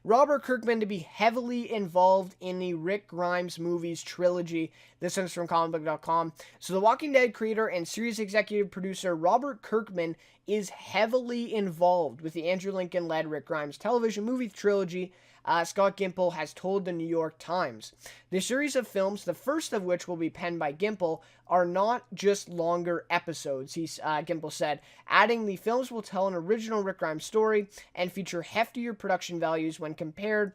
Robert Kirkman to be heavily involved in the Rick Grimes movies trilogy. This one's from comicbook.com. So The Walking Dead creator and series executive producer Robert Kirkman is heavily involved with the Andrew Lincoln-led Rick Grimes television movie trilogy, Scott Gimple has told the New York Times. The series of films, the first of which will be penned by Gimple, are not just longer episodes, Gimple said, adding the films will tell an original Rick Grimes story and feature heftier production values when compared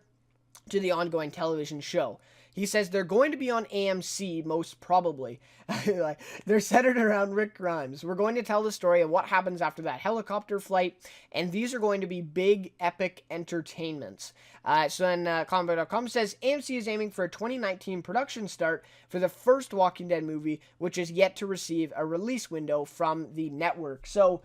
to the ongoing television show. He says they're going to be on AMC, most probably. They're centered around Rick Grimes. We're going to tell the story of what happens after that helicopter flight, and these are going to be big, epic entertainments. So then Combo.com says AMC is aiming for a 2019 production start for the first Walking Dead movie, which is yet to receive a release window from the network. So,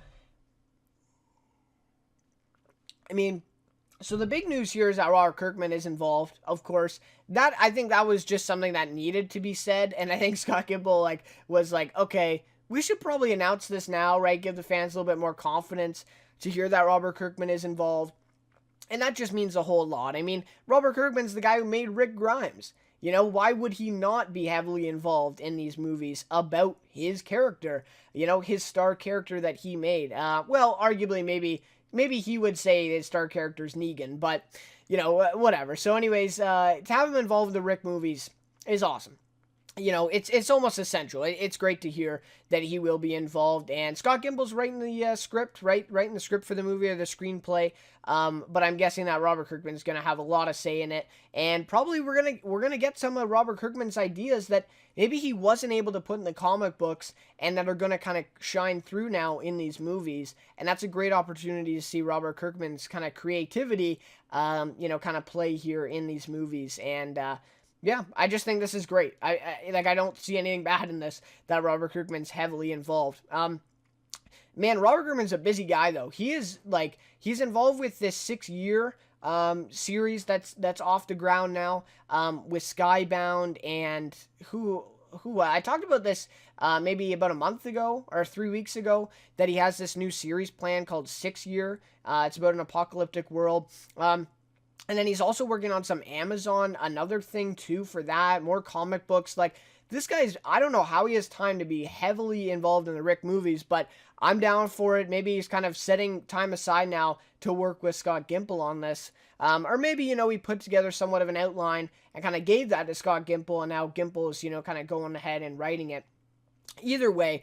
So the big news here is that Robert Kirkman is involved, of course. I think that was just something that needed to be said, and I think Scott Gimple was like, okay, we should probably announce this now, right? Give the fans a little bit more confidence to hear that Robert Kirkman is involved. And that just means a whole lot. Robert Kirkman's the guy who made Rick Grimes. Why would he not be heavily involved in these movies about his character? His star character that he made. Well, arguably, maybe he would say his star character's Negan, but, whatever. So anyways, to have him involved in the Rick movies is awesome. It's almost essential. It's great to hear that he will be involved. And Scott Gimple's writing the script, writing the script for the movie or the screenplay. But I'm guessing that Robert Kirkman's going to have a lot of say in it. And probably we're gonna get some of Robert Kirkman's ideas that maybe he wasn't able to put in the comic books and that are going to kind of shine through now in these movies. And that's a great opportunity to see Robert Kirkman's kind of creativity, kind of play here in these movies. And, yeah, I just think this is great. I don't see anything bad in this, that Robert Kirkman's heavily involved. Man, Robert Kirkman's a busy guy, though. He's involved with this 6-year series that's off the ground now, with Skybound and who I talked about this maybe about a month ago or 3 weeks ago, that he has this new series plan called 6 Year. It's about an apocalyptic world. And then he's also working on some Amazon, another thing too for that, more comic books. This guy's, I don't know how he has time to be heavily involved in the Rick movies, but I'm down for it. Maybe he's kind of setting time aside now to work with Scott Gimple on this. Or maybe, he put together somewhat of an outline and kind of gave that to Scott Gimple, and now Gimple is, kind of going ahead and writing it. Either way,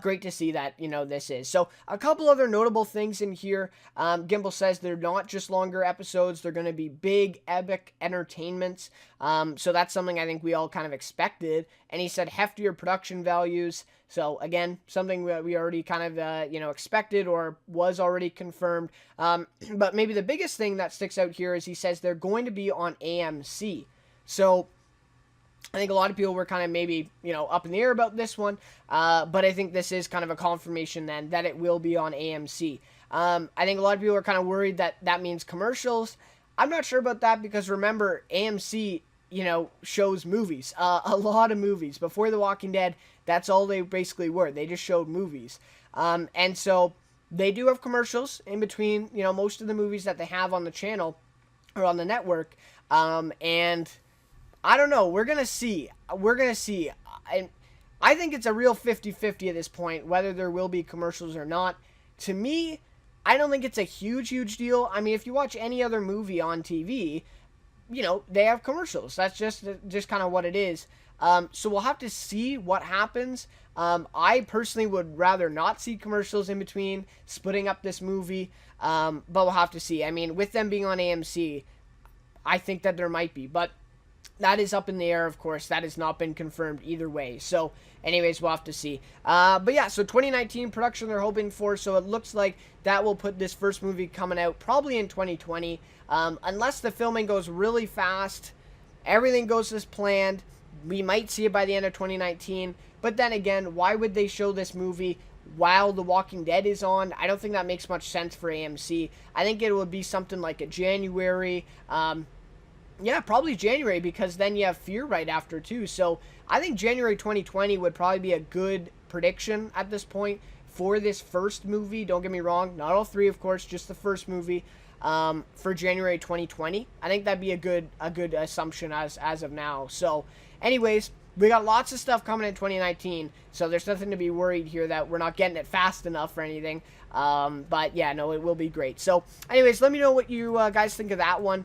great to see that, this is. So, a couple other notable things in here. Gimple says they're not just longer episodes. They're going to be big, epic entertainments. So, that's something I think we all kind of expected. And he said heftier production values. So, again, something that we already kind of, expected or was already confirmed. But maybe the biggest thing that sticks out here is he says they're going to be on AMC. So, I think a lot of people were kind of maybe, up in the air about this one, but I think this is kind of a confirmation then that it will be on AMC. I think a lot of people are kind of worried that that means commercials. I'm not sure about that because remember, AMC, shows movies, a lot of movies. Before The Walking Dead, that's all they basically were. They just showed movies. And so they do have commercials in between, most of the movies that they have on the channel or on the network. And I don't know. We're going to see. I think it's a real 50-50 at this point, whether there will be commercials or not. To me, I don't think it's a huge deal. If you watch any other movie on TV, they have commercials. That's just kind of what it is. So we'll have to see what happens. I personally would rather not see commercials in between splitting up this movie. But we'll have to see. With them being on AMC, I think that there might be. But that is up in the air, of course. That has not been confirmed either way. So, anyways, we'll have to see. But yeah, so 2019 production they're hoping for. So it looks like that will put this first movie coming out probably in 2020. Unless the filming goes really fast, everything goes as planned, we might see it by the end of 2019. But then again, why would they show this movie while The Walking Dead is on? I don't think that makes much sense for AMC. I think it would be something like a January, yeah, probably January, because then you have Fear right after too. So I think January 2020 would probably be a good prediction at this point for this first movie. Don't get me wrong, not all three, of course, just the first movie. for January 2020. I think that'd be a good assumption as of now. So, anyways, we got lots of stuff coming in 2019, so there's nothing to be worried here that we're not getting it fast enough or anything. But yeah, no, it will be great. So, anyways, let me know what you guys think of that one.